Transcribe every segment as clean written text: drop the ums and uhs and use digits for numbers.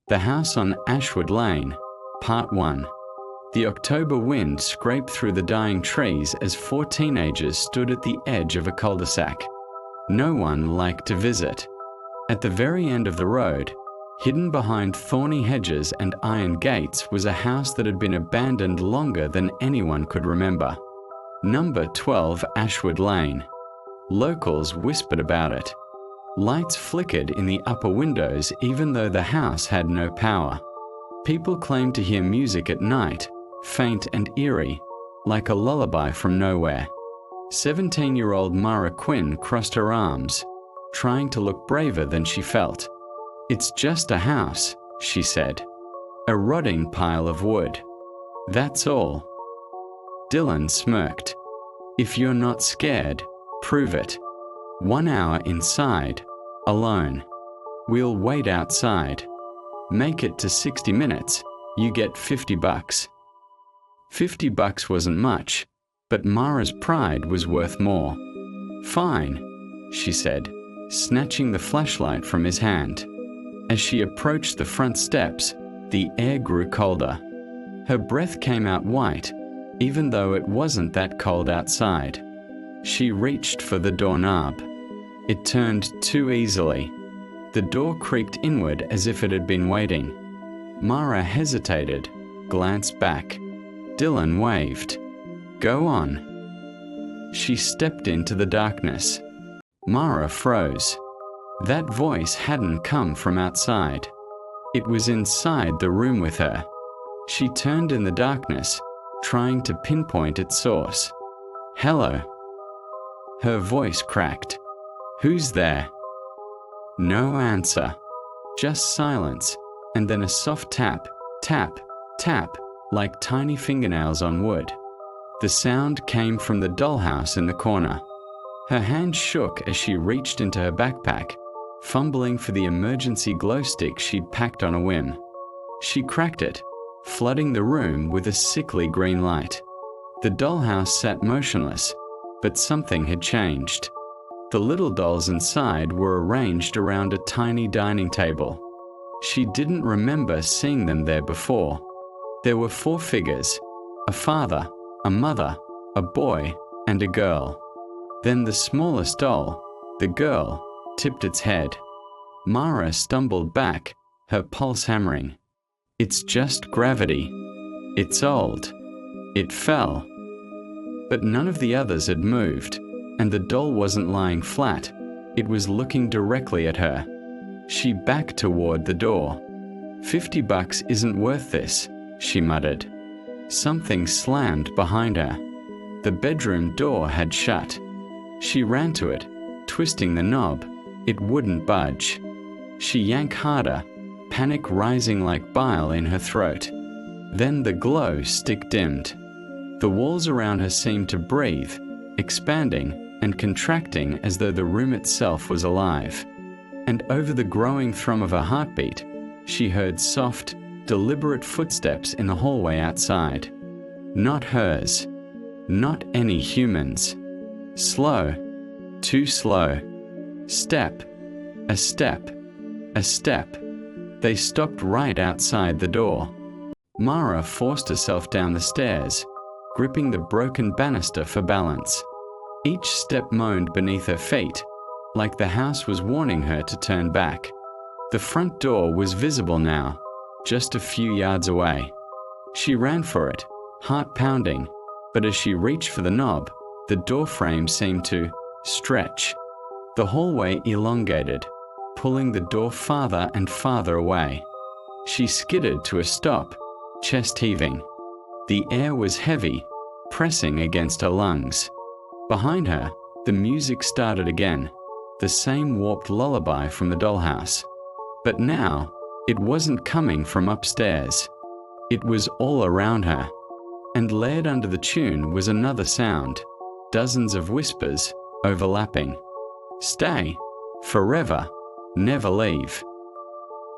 The House on Ashwood Lane, Part 1. The October wind scraped through the dying trees as 4 teenagers stood at the edge of a cul-de-sac. No one liked to visit. At the very end of the road, hidden behind thorny hedges and iron gates, was a house that had been abandoned longer than anyone could remember. Number 12 Ashwood Lane. Locals whispered about it. Lights flickered in the upper windows even though the house had no power. People claimed to hear music at night, faint and eerie, like a lullaby from nowhere. 17-year-old Mara Quinn crossed her arms, trying to look braver than she felt. "It's just a house," she said. "A rotting pile of wood. That's all." Dylan smirked. "If you're not scared, prove it. 1 hour inside, alone. We'll wait outside. Make it to 60 minutes, you get $50. $50 wasn't much, but Mara's pride was worth more. "Fine," she said, snatching the flashlight from his hand. As she approached the front steps, the air grew colder. Her breath came out white, even though it wasn't that cold outside. She reached for the doorknob. It turned too easily. The door creaked inward as if it had been waiting. Mara hesitated, glanced back. Dylan waved. "Go on." She stepped into the darkness. Mara froze. That voice hadn't come from outside. It was inside the room with her. She turned in the darkness, trying to pinpoint its source. "Hello." Her voice cracked. "Who's there?" No answer. Just silence, and then a soft tap, tap, tap, like tiny fingernails on wood. The sound came from the dollhouse in the corner. Her hand shook as she reached into her backpack, fumbling for the emergency glow stick she'd packed on a whim. She cracked it, flooding the room with a sickly green light. The dollhouse sat motionless, but something had changed. The little dolls inside were arranged around a tiny dining table. She didn't remember seeing them there before. There were 4 figures: a father, a mother, a boy, and a girl. Then the smallest doll, the girl, tipped its head. Mara stumbled back, her pulse hammering. "It's just gravity. It's old. It fell." But none of the others had moved, and the doll wasn't lying flat. It was looking directly at her. She backed toward the door. $50 isn't worth this," she muttered. Something slammed behind her. The bedroom door had shut. She ran to it, twisting the knob. It wouldn't budge. She yanked harder, panic rising like bile in her throat. Then the glow stick dimmed. The walls around her seemed to breathe, expanding and contracting as though the room itself was alive. And over the growing thrum of her heartbeat, she heard soft, deliberate footsteps in the hallway outside. Not hers. Not any humans. Slow. Too slow. Step. A step. A step. They stopped right outside the door. Mara forced herself down the stairs, gripping the broken banister for balance. Each step moaned beneath her feet, like the house was warning her to turn back. The front door was visible now, just a few yards away. She ran for it, heart pounding, but as she reached for the knob, the door frame seemed to stretch. The hallway elongated, pulling the door farther and farther away. She skidded to a stop, chest heaving. The air was heavy, pressing against her lungs. Behind her, the music started again, the same warped lullaby from the dollhouse. But now, it wasn't coming from upstairs. It was all around her. And layered under the tune was another sound, dozens of whispers, overlapping. "Stay. Forever. Never leave."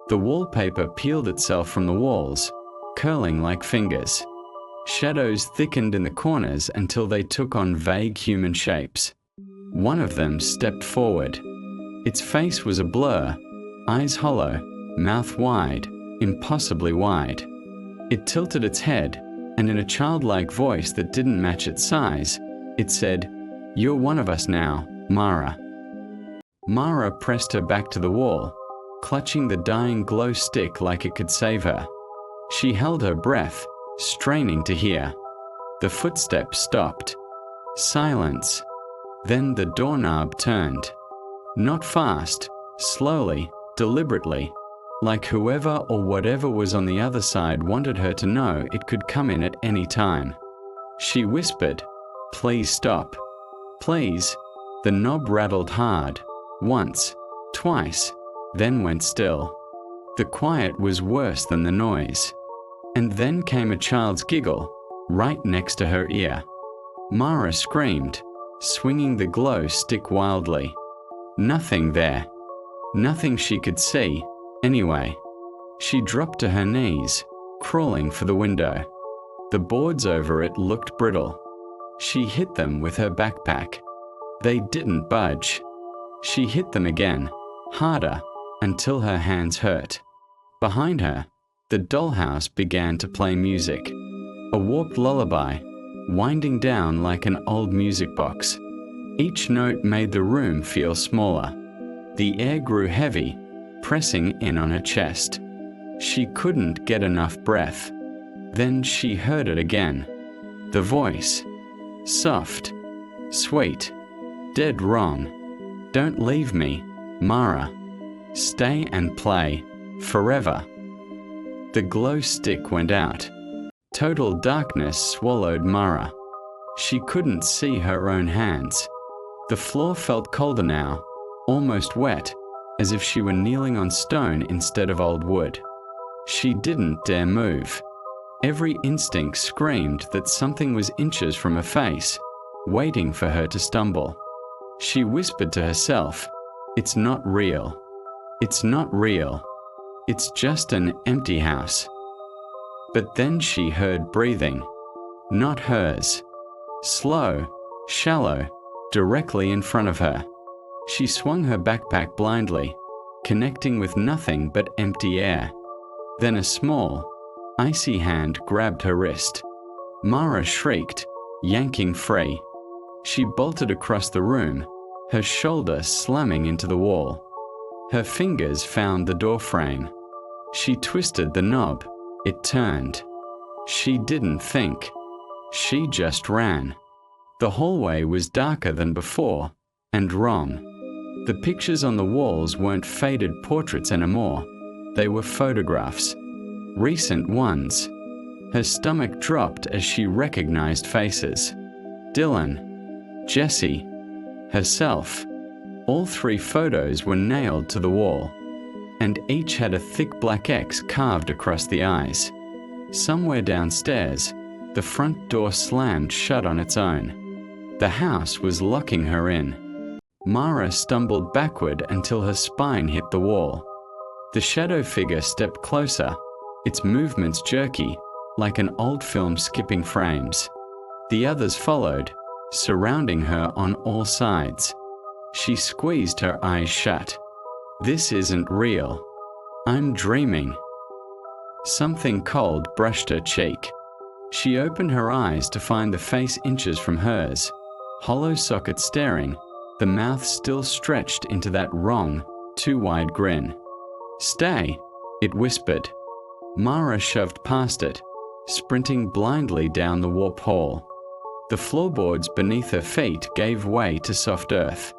The wallpaper peeled itself from the walls, curling like fingers. Shadows thickened in the corners until they took on vague human shapes. One of them stepped forward. Its face was a blur, eyes hollow, mouth wide, impossibly wide. It tilted its head, and in a childlike voice that didn't match its size, it said, "You're one of us now, Mara." Mara pressed her back to the wall, clutching the dying glow stick like it could save her. She held her breath, straining to hear. The footsteps stopped. Silence. Then the doorknob turned. Not fast, slowly, deliberately, like whoever or whatever was on the other side wanted her to know it could come in at any time. She whispered, "Please stop. Please." The knob rattled hard, once, twice, then went still. The quiet was worse than the noise. And then came a child's giggle, right next to her ear. Mara screamed, swinging the glow stick wildly. Nothing there. Nothing she could see, anyway. She dropped to her knees, crawling for the window. The boards over it looked brittle. She hit them with her backpack. They didn't budge. She hit them again, harder, until her hands hurt. Behind her, the dollhouse began to play music. A warped lullaby, winding down like an old music box. Each note made the room feel smaller. The air grew heavy, pressing in on her chest. She couldn't get enough breath. Then she heard it again. The voice. Soft. Sweet. Dead wrong. "Don't leave me, Mara. Stay and play. Forever." The glow stick went out. Total darkness swallowed Mara. She couldn't see her own hands. The floor felt colder now, almost wet, as if she were kneeling on stone instead of old wood. She didn't dare move. Every instinct screamed that something was inches from her face, waiting for her to stumble. She whispered to herself, "It's not real. It's not real. It's just an empty house." But then she heard breathing. Not hers. Slow, shallow, directly in front of her. She swung her backpack blindly, connecting with nothing but empty air. Then a small, icy hand grabbed her wrist. Mara shrieked, yanking free. She bolted across the room, her shoulder slamming into the wall. Her fingers found the door frame. She twisted the knob. It turned. She didn't think. She just ran. The hallway was darker than before, and wrong. The pictures on the walls weren't faded portraits anymore. They were photographs. Recent ones. Her stomach dropped as she recognized faces. Dylan. Jessie. Herself. All three photos were nailed to the wall, and each had a thick black X carved across the eyes. Somewhere downstairs, the front door slammed shut on its own. The house was locking her in. Mara stumbled backward until her spine hit the wall. The shadow figure stepped closer, its movements jerky, like an old film skipping frames. The others followed, surrounding her on all sides. She squeezed her eyes shut. This isn't real. I'm dreaming. Something cold brushed her cheek. She opened her eyes to find the face inches from hers, hollow socket staring, the mouth still stretched into that wrong, too wide grin. "Stay," it whispered. Mara shoved past it, sprinting blindly down the warp hall. The floorboards beneath her feet gave way to soft earth.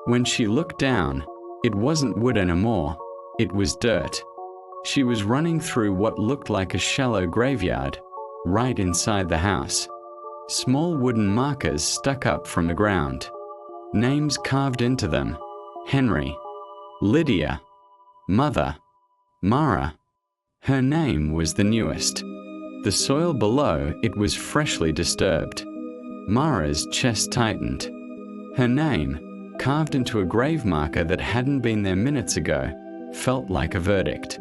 When she looked down, it wasn't wood anymore, it was dirt. She was running through what looked like a shallow graveyard, right inside the house. Small wooden markers stuck up from the ground. Names carved into them. Henry. Lydia. Mother. Mara. Her name was the newest. The soil below it was freshly disturbed. Mara's chest tightened. Her name, carved into a grave marker that hadn't been there minutes ago, felt like a verdict.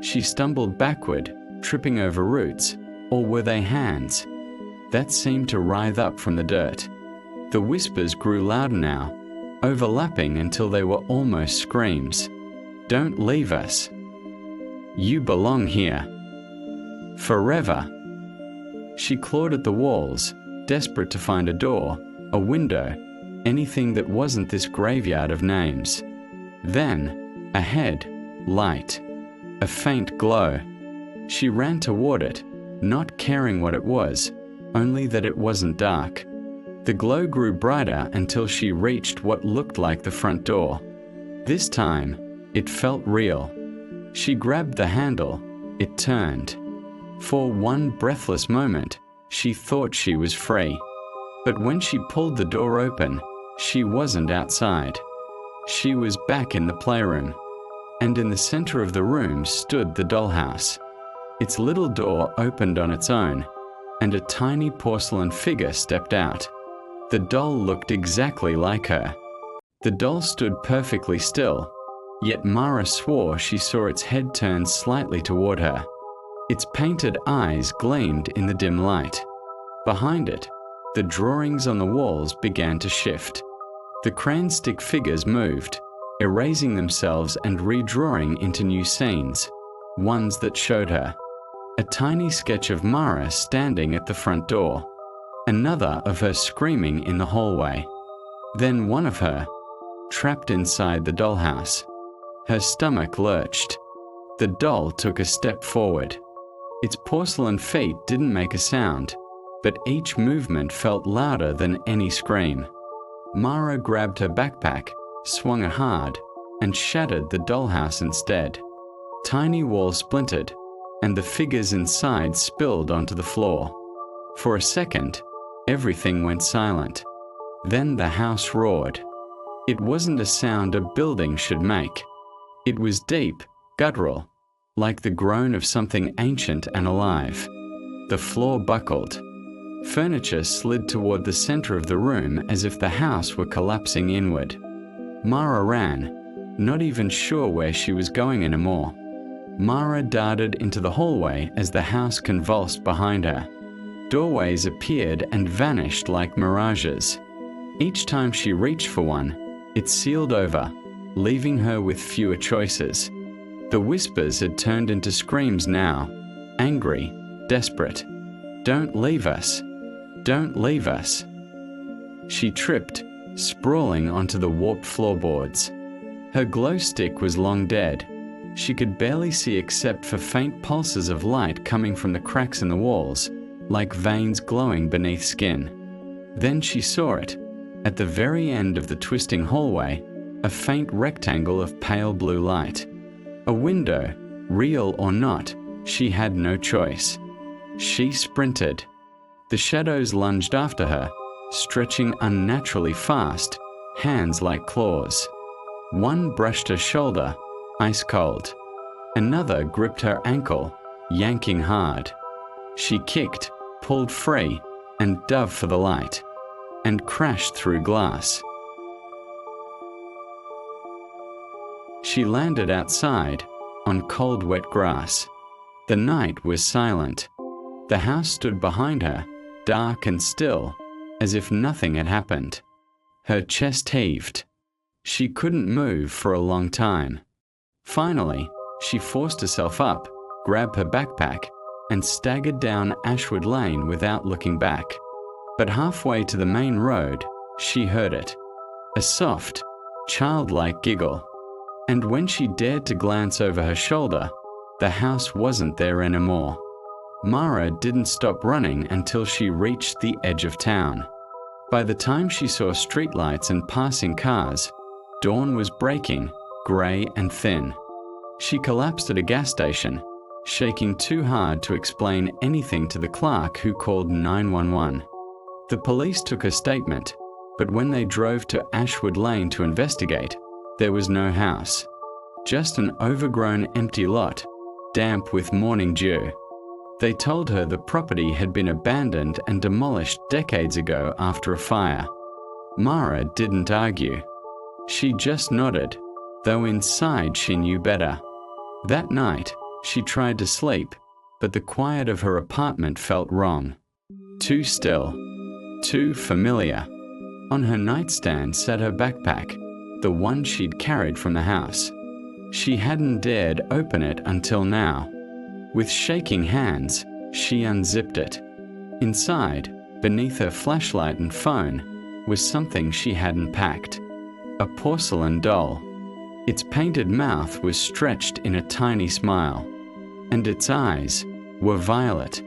She stumbled backward, tripping over roots, or were they hands? That seemed to writhe up from the dirt. The whispers grew louder now, overlapping until they were almost screams. "Don't leave us." You belong here. Forever. She clawed at the walls, desperate to find a door, a window, anything that wasn't this graveyard of names. Then, ahead, light. A faint glow. She ran toward it, not caring what it was, only that it wasn't dark. The glow grew brighter until she reached what looked like the front door. This time, it felt real. She grabbed the handle. It turned. For one breathless moment, she thought she was free. But when she pulled the door open, she wasn't outside. She was back in the playroom. And in the center of the room stood the dollhouse. Its little door opened on its own, and a tiny porcelain figure stepped out. The doll looked exactly like her. The doll stood perfectly still, yet Mara swore she saw its head turn slightly toward her. Its painted eyes gleamed in the dim light. Behind it, the drawings on the walls began to shift. The crayon stick figures moved, erasing themselves and redrawing into new scenes, ones that showed her. A tiny sketch of Mara standing at the front door, another of her screaming in the hallway, then one of her, trapped inside the dollhouse. Her stomach lurched. The doll took a step forward. Its porcelain feet didn't make a sound, but each movement felt louder than any scream. Mara grabbed her backpack, swung it hard, and shattered the dollhouse instead. Tiny walls splintered, and the figures inside spilled onto the floor. For a second, everything went silent. Then the house roared. It wasn't a sound a building should make. It was deep, guttural, like the groan of something ancient and alive. The floor buckled. Furniture slid toward the center of the room as if the house were collapsing inward. Mara ran, not even sure where she was going anymore. Mara darted into the hallway as the house convulsed behind her. Doorways appeared and vanished like mirages. Each time she reached for one, it sealed over, leaving her with fewer choices. The whispers had turned into screams now, angry, desperate. Don't leave us. Don't leave us. She tripped, sprawling onto the warped floorboards. Her glow stick was long dead. She could barely see except for faint pulses of light coming from the cracks in the walls, like veins glowing beneath skin. Then she saw it. At the very end of the twisting hallway, a faint rectangle of pale blue light. A window, real or not, she had no choice. She sprinted. The shadows lunged after her, stretching unnaturally fast, hands like claws. One brushed her shoulder, ice cold. Another gripped her ankle, yanking hard. She kicked, pulled free, and dove for the light, and crashed through glass. She landed outside, on cold wet grass. The night was silent. The house stood behind her, dark and still, as if nothing had happened. Her chest heaved. She couldn't move for a long time. Finally, she forced herself up, grabbed her backpack, and staggered down Ashwood Lane without looking back. But halfway to the main road, she heard it. A soft, childlike giggle. And when she dared to glance over her shoulder, the house wasn't there anymore. Mara didn't stop running until she reached the edge of town. By the time she saw streetlights and passing cars, dawn was breaking, grey and thin. She collapsed at a gas station, shaking too hard to explain anything to the clerk who called 911. The police took her statement, but when they drove to Ashwood Lane to investigate, there was no house. Just an overgrown empty lot, damp with morning dew. They told her the property had been abandoned and demolished decades ago after a fire. Mara didn't argue. She just nodded, though inside she knew better. That night, she tried to sleep, but the quiet of her apartment felt wrong. Too still, too familiar. On her nightstand sat her backpack, the one she'd carried from the house. She hadn't dared open it until now. With shaking hands, she unzipped it. Inside, beneath her flashlight and phone, was something she hadn't packed. A porcelain doll. Its painted mouth was stretched in a tiny smile, and its eyes were violet.